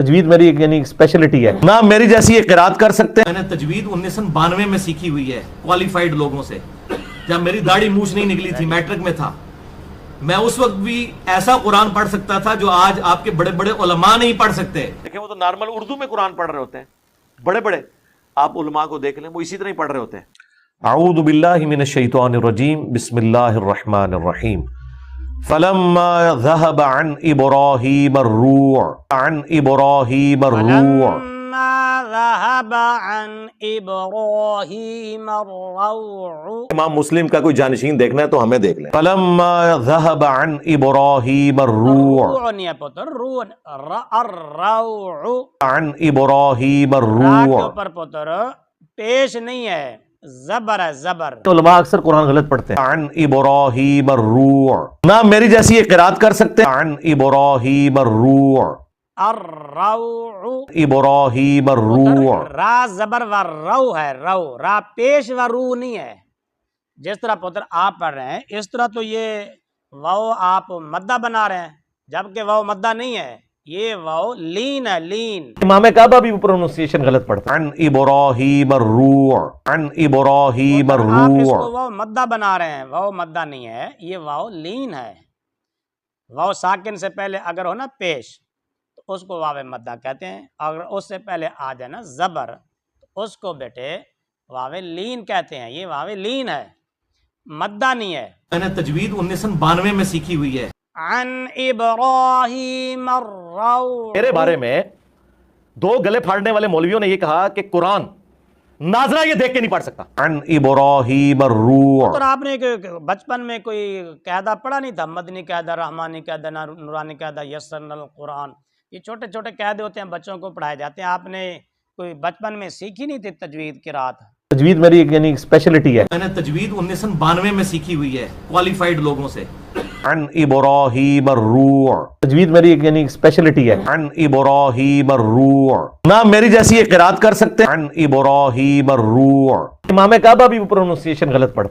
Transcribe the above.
تجوید میری ایک یعنی اسپیشلٹی ہے نا، میری جیسی ایک قرات کر سکتے ہیں۔ میں نے تجوید 1992 میں سیکھی ہوئی ہے کوالیفائڈ لوگوں سے، جب میری داڑھی مونچھ نہیں نکلی تھی، میٹرک میں تھا۔ میں اس وقت بھی ایسا قرآن پڑھ سکتا تھا جو آج آپ کے بڑے بڑے علماء نہیں پڑھ سکتے۔ دیکھیں وہ تو نارمل اردو میں قرآن پڑھ رہے ہوتے ہیں، بڑے بڑے آپ علماء کو دیکھ لیں وہ اسی طرح ہی پڑھ رہے ہوتے ہیں۔ اعوذ باللہ من الشیطان الرجیم، بسم اللہ الرحمن الرحیم۔ فلما ذهب عن ابراہیم الروع عن ابراہیم الروع فلما ذهب عن ابراہیم الروع۔ امام مسلم کا کوئی جانشین دیکھنا ہے تو ہمیں دیکھ لیں۔ فلما ذهب عن ابراہیم الروع روع نہیں ہے پتر، روع الروع، عن ابراہیم را کے الروع۔ اوپر پتر پیش نہیں ہے، زبر ہے، زبر۔ علماء اکثر قرآن غلط پڑھتے ہیں۔ عن ابراہیم الروع نہ میری جیسی ایک قرات کر سکتے ہیں۔ عن ابراہیم الروع الروع، ابراہیم الروع۔ را زبر و رو ہے، رو، را پیش و رو نہیں ہے۔ جس طرح پتر آپ پڑھ رہے ہیں اس طرح تو یہ واو آپ مدہ بنا رہے ہیں، جبکہ واو مدہ نہیں ہے، یہ واو لین ہے، لین۔ امام کعبہ بھی پروننسیشن غلط پڑھتا ہے۔ عن ابراہیم الروع عن ابراہیم آپ اس کو الروع۔ واو مدہ بنا رہے ہیں، واو مدہ نہیں ہے، یہ واو لین ہے۔ واو ساکن سے پہلے اگر ہو نا پیش تو اس کو واو مدہ کہتے ہیں، اگر اس سے پہلے آ جائے نا زبر تو اس کو بیٹے واو لین کہتے ہیں۔ یہ واو لین ہے، مدہ نہیں ہے۔ میں نے تجوید 1992 میں سیکھی ہوئی ہے۔ عن ابراہیم الروع، میرے بارے میں دو گلے پھاڑنے والے مولویوں نے یہ کہا کہ قرآن ناظرہ یہ دیکھ کے نہیں پڑھ سکتا۔ عن ابراہیم الروع۔ تو آپ نے بچپن میں کوئی قاعدہ پڑھا نہیں تھا، مدنی قاعدہ، رحمانی قاعدہ، نورانی قاعدہ، یسرنا القرآن، یہ چھوٹے چھوٹے قاعدے ہوتے ہیں، بچوں کو پڑھائے جاتے ہیں۔ آپ نے کوئی بچپن میں سیکھی نہیں تھی تجوید کی رات؟ تجوید میری ایک یعنی اسپیشلٹی ہے۔ میں نے تجوید 1992 میں سیکھی ہوئی ہے کوالیفائڈ لوگوں سے۔ عن ابراہیم الروع تجوید میری ایک یعنی اسپیشلٹی ہے۔ عن ابراہیم الروع نہ میری جیسی ایک قرات کر سکتے ہیں۔ عن ابراہیم الروع۔ امام کعبہ بھی پروننسیشن غلط پڑھتا ہے۔